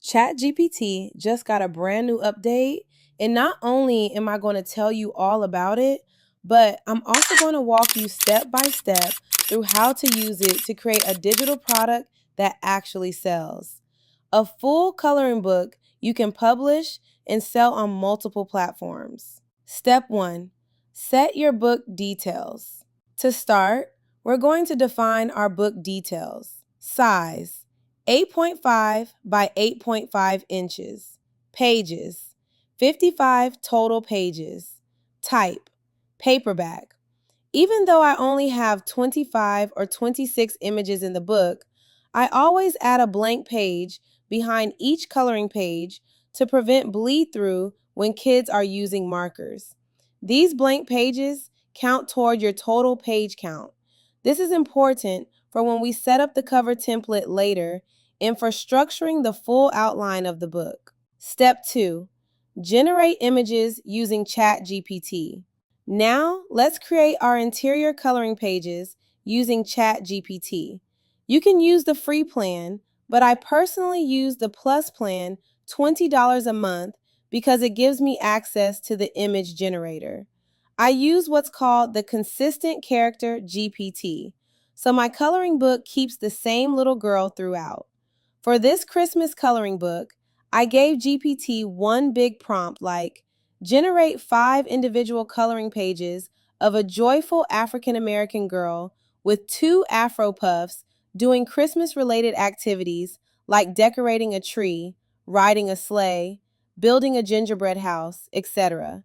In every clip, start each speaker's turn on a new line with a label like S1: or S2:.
S1: ChatGPT just got a brand new update, and not only am I going to tell you all about it, but I'm also going to walk you step by step through how to use it to create a digital product that actually sells. A full coloring book you can publish and sell on multiple platforms. Step 1. Set your book details. To start, we're going to define our book details. Size: 8.5 by 8.5 inches. Pages: 55 total pages. Type: paperback. Even though I only have 25 or 26 images in the book, I always add a blank page behind each coloring page to prevent bleed through when kids are using markers. These blank pages count toward your total page count. This is important for when we set up the cover template later and for structuring the full outline of the book. Step 2. Generate images using ChatGPT. Now, let's create our interior coloring pages using ChatGPT. You can use the free plan, but I personally use the Plus plan, $20 a month, because it gives me access to the image generator. I use what's called the Consistent Character GPT, so my coloring book keeps the same little girl throughout. For this Christmas coloring book, I gave GPT one big prompt like, generate 5 individual coloring pages of a joyful African American girl with 2 afro puffs doing Christmas-related activities like decorating a tree, riding a sleigh, building a gingerbread house, etc.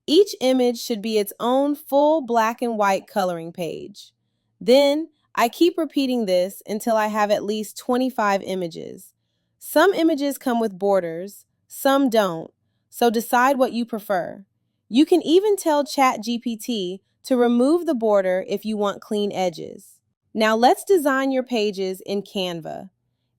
S1: Each image should be its own full black and white coloring page. Then, I keep repeating this until I have at least 25 images. Some images come with borders, some don't, so decide what you prefer. You can even tell ChatGPT to remove the border if you want clean edges. Now let's design your pages in Canva.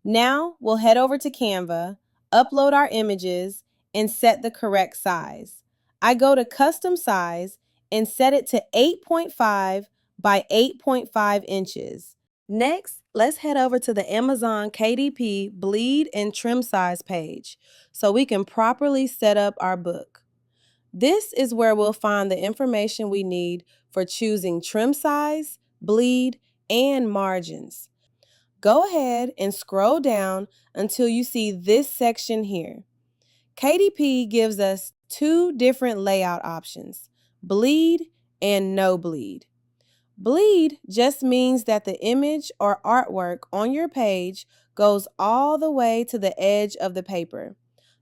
S1: Now we'll head over to Canva, upload our images, and set the correct size. I go to custom size and set it to 8.5 by 8.5 inches. Next, let's head over to the Amazon KDP bleed and trim size page so we can properly set up our book. This is where we'll find the information we need for choosing trim size, bleed, and margins. Go ahead and scroll down until you see this section here. KDP gives us 2 different layout options: bleed and no bleed. Bleed just means that the image or artwork on your page goes all the way to the edge of the paper.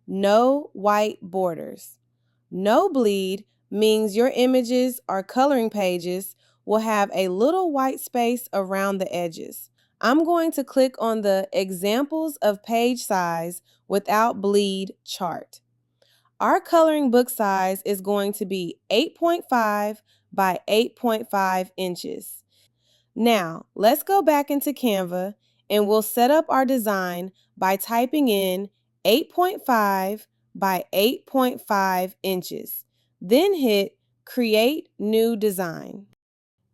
S1: No white borders. No bleed means your images or coloring pages will have a little white space around the edges. I'm going to click on the Examples of Page Size Without Bleed chart. Our coloring book size is going to be 8.5 by 8.5 inches. Now, let's go back into Canva and we'll set up our design by typing in 8.5 by 8.5 inches. Then hit Create New Design.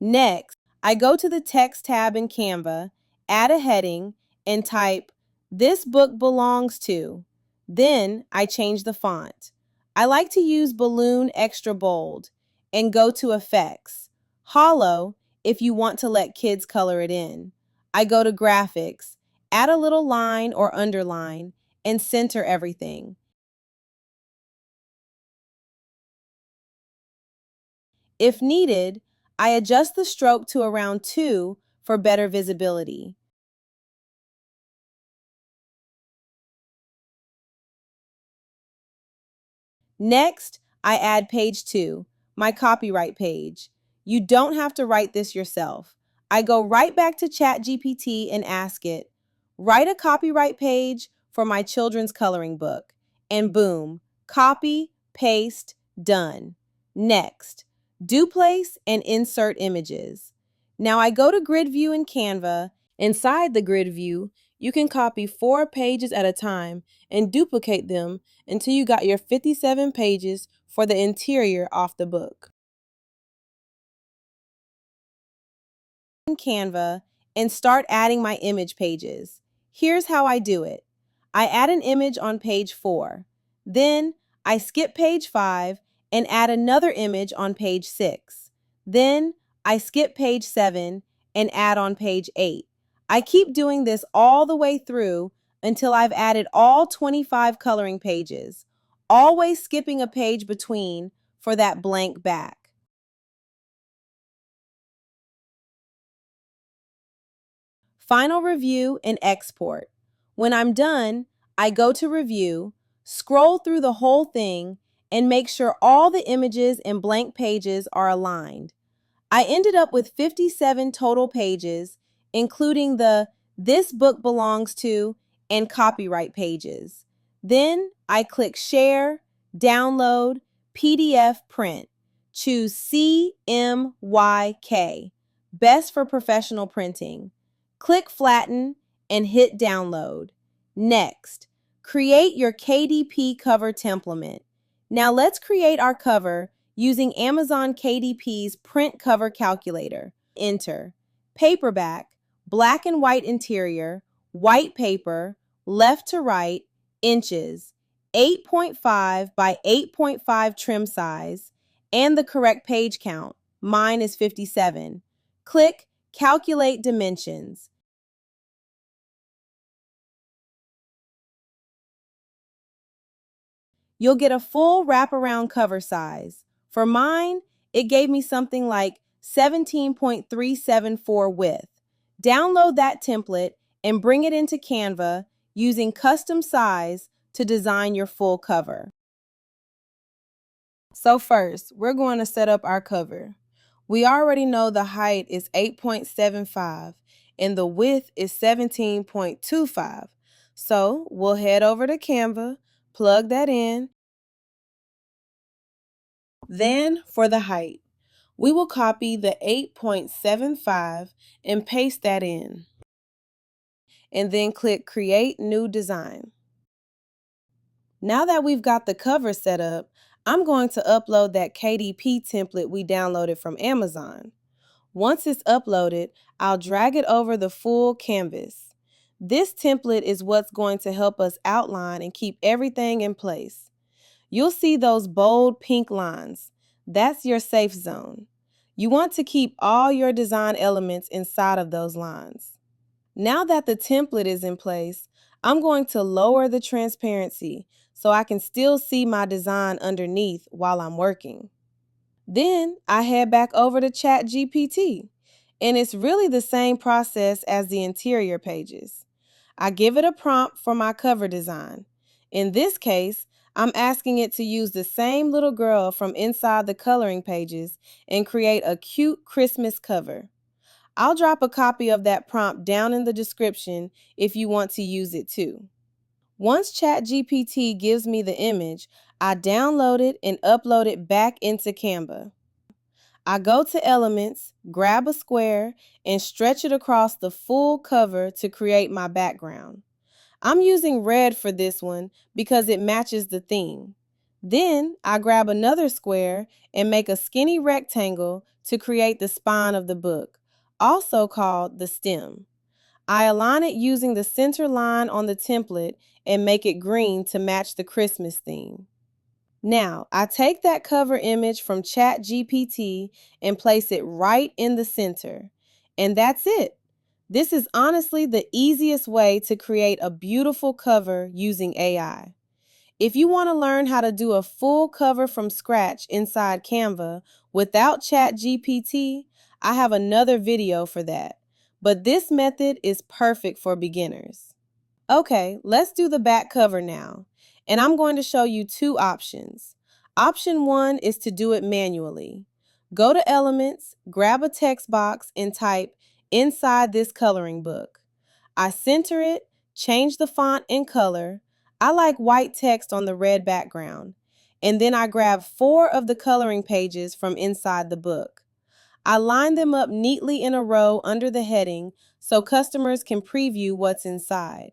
S1: Next, I go to the Text tab in Canva, add a heading, and type, "This book belongs to." Then I change the font. I like to use Balloon Extra Bold and go to Effects. Hollow if you want to let kids color it in. I go to Graphics, add a little line or underline, and center everything. If needed, I adjust the stroke to around 2 for better visibility. Next, I add page 2, my copyright page. You don't have to write this yourself. I go right back to ChatGPT and ask it, write a copyright page for my children's coloring book. And boom, copy, paste, done. Next, duplace and insert images. Now I go to grid view in Canva. Inside the grid view, you can copy 4 pages at a time and duplicate them until you got your 57 pages for the interior off the book. In Canva and start adding my image pages. Here's how I do it. I add an image on page 4. Then I skip page 5 and add another image on page 6. Then I skip page 7 and add on page 8. I keep doing this all the way through until I've added all 25 coloring pages, always skipping a page between for that blank back. Final review and export. When I'm done, I go to review, scroll through the whole thing, and make sure all the images and blank pages are aligned. I ended up with 57 total pages, including the "This book belongs to" and copyright pages. Then I click Share, Download, PDF Print. Choose CMYK, best for professional printing. Click Flatten and hit Download. Next, create your KDP cover template. Now let's create our cover using Amazon KDP's print cover calculator. Enter paperback, black and white interior, white paper, left to right, inches, 8.5 by 8.5 trim size, and the correct page count. Mine is 57. Click Calculate Dimensions. You'll get a full wraparound cover size. For mine, it gave me something like 17.374 width. Download that template and bring it into Canva using custom size to design your full cover. So first, we're going to set up our cover. We already know the height is 8.75 and the width is 17.25. So we'll head over to Canva, plug that in. Then for the height, we will copy the 8.75 and paste that in. And then click Create New Design. Now that we've got the cover set up, I'm going to upload that KDP template we downloaded from Amazon. Once it's uploaded, I'll drag it over the full canvas. This template is what's going to help us outline and keep everything in place. You'll see those bold pink lines. That's your safe zone. You want to keep all your design elements inside of those lines. Now that the template is in place, I'm going to lower the transparency so I can still see my design underneath while I'm working. Then I head back over to ChatGPT, and it's really the same process as the interior pages. I give it a prompt for my cover design. In this case, I'm asking it to use the same little girl from inside the coloring pages and create a cute Christmas cover. I'll drop a copy of that prompt down in the description if you want to use it too. Once ChatGPT gives me the image, I download it and upload it back into Canva. I go to Elements, grab a square, and stretch it across the full cover to create my background. I'm using red for this one because it matches the theme. Then I grab another square and make a skinny rectangle to create the spine of the book, also called the stem. I align it using the center line on the template and make it green to match the Christmas theme. Now, I take that cover image from ChatGPT and place it right in the center. And that's it. This is honestly the easiest way to create a beautiful cover using AI. If you want to learn how to do a full cover from scratch inside Canva without ChatGPT, I have another video for that. But this method is perfect for beginners. Okay, let's do the back cover now. And I'm going to show you two options. Option 1 is to do it manually. Go to Elements, grab a text box, and type "inside this coloring book." I center it, change the font and color. I like white text on the red background. And then I grab 4 of the coloring pages from inside the book. I line them up neatly in a row under the heading so customers can preview what's inside.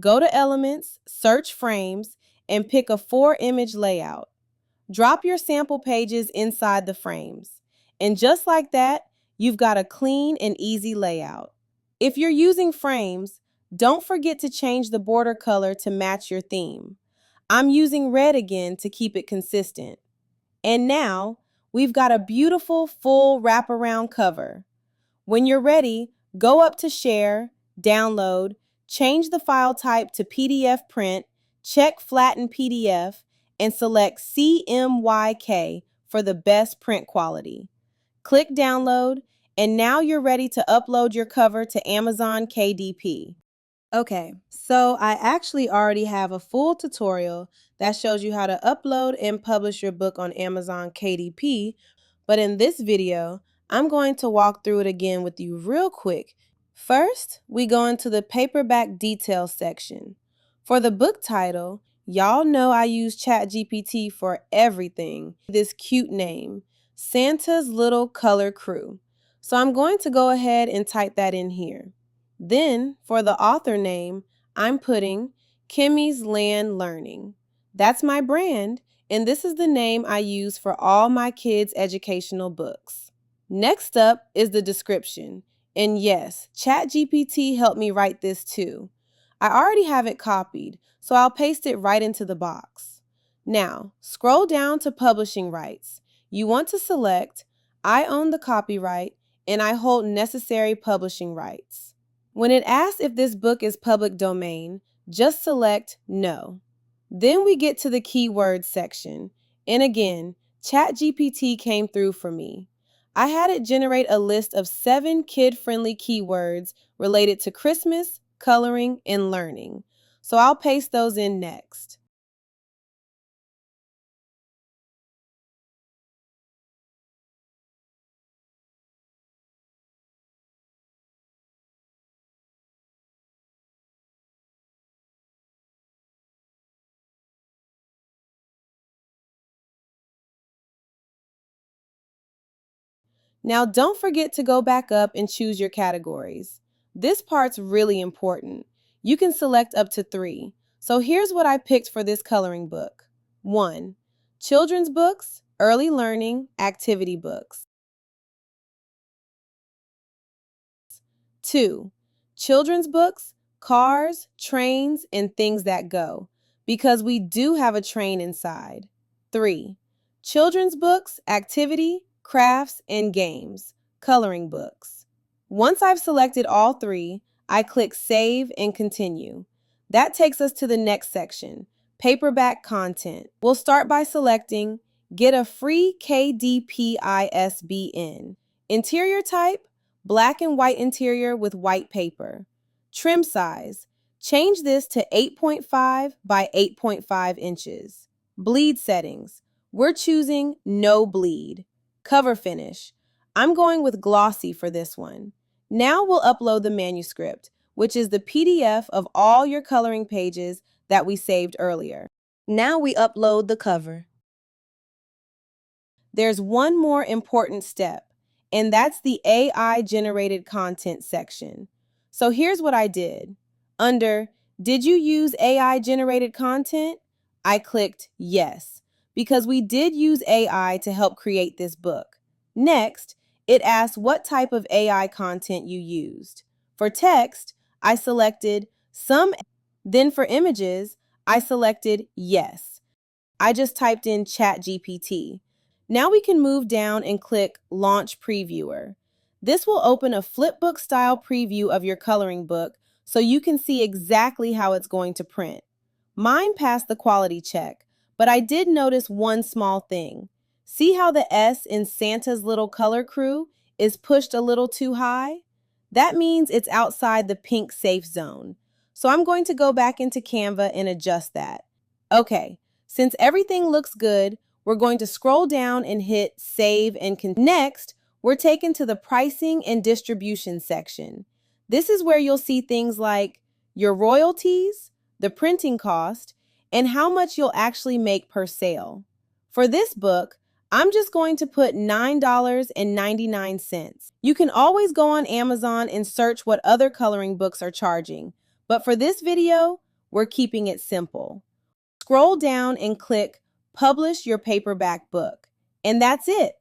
S1: Go to Elements, search Frames, and pick a 4-image layout. Drop your sample pages inside the frames. And just like that, you've got a clean and easy layout. If you're using frames, don't forget to change the border color to match your theme. I'm using red again to keep it consistent. And now, we've got a beautiful full wraparound cover. When you're ready, go up to Share, Download, change the file type to PDF print, check Flatten PDF, and select CMYK for the best print quality. Click Download, and now you're ready to upload your cover to Amazon KDP. Okay, so I actually already have a full tutorial that shows you how to upload and publish your book on Amazon KDP, but in this video, I'm going to walk through it again with you real quick. First, we go into the paperback details section. For the book title, y'all know I use ChatGPT for everything. This cute name, Santa's Little Color Crew. So I'm going to go ahead and type that in here. Then, for the author name, I'm putting Kimmy's Land Learning. That's my brand, and this is the name I use for all my kids' educational books. Next up is the description. And yes, ChatGPT helped me write this too. I already have it copied, so I'll paste it right into the box. Now, scroll down to publishing rights. You want to select I own the copyright and I hold necessary publishing rights. When it asks if this book is public domain, just select No. Then we get to the keywords section. And again, ChatGPT came through for me. I had it generate a list of 7 kid-friendly keywords related to Christmas, coloring, and learning. So I'll paste those in next. Now don't forget to go back up and choose your categories. This part's really important. You can select up to 3. So here's what I picked for this coloring book. 1. Children's books, early learning, activity books. 2. Children's books, cars, trains, and things that go, because we do have a train inside. 3. Children's books, activity, crafts, and games, coloring books. Once I've selected all 3, I click Save and Continue. That takes us to the next section, paperback content. We'll start by selecting Get a free KDP ISBN. Interior type, black and white interior with white paper. Trim size, change this to 8.5 by 8.5 inches. Bleed settings, we're choosing no bleed. Cover finish, I'm going with glossy for this one. Now we'll upload the manuscript, which is the PDF of all your coloring pages that we saved earlier. Now we upload the cover. There's one more important step, and that's the AI-generated content section. So here's what I did. Under Did you use AI-generated content? I clicked Yes, because we did use AI to help create this book. Next, it asked what type of AI content you used. For text, I selected Some. Then for images, I selected Yes. I just typed in ChatGPT. Now we can move down and click Launch Previewer. This will open a flipbook style preview of your coloring book so you can see exactly how it's going to print. Mine passed the quality check, but I did notice one small thing. See how the S in Santa's Little Color Crew is pushed a little too high? That means it's outside the pink safe zone. So I'm going to go back into Canva and adjust that. Okay, since everything looks good, we're going to scroll down and hit Save and Continue. Next, we're taken to the Pricing and Distribution section. This is where you'll see things like your royalties, the printing cost, and how much you'll actually make per sale. For this book, I'm just going to put $9.99. You can always go on Amazon and search what other coloring books are charging, but for this video, we're keeping it simple. Scroll down and click Publish Your Paperback Book. And that's it.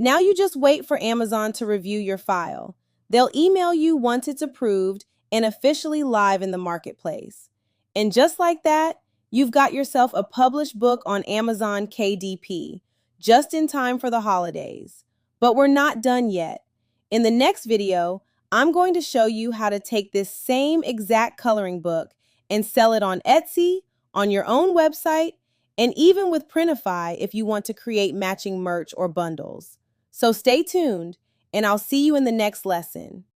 S1: Now you just wait for Amazon to review your file. They'll email you once it's approved and officially live in the marketplace. And just like that, you've got yourself a published book on Amazon KDP, just in time for the holidays. But we're not done yet. In the next video, I'm going to show you how to take this same exact coloring book and sell it on Etsy, on your own website, and even with Printify if you want to create matching merch or bundles. So stay tuned, and I'll see you in the next lesson.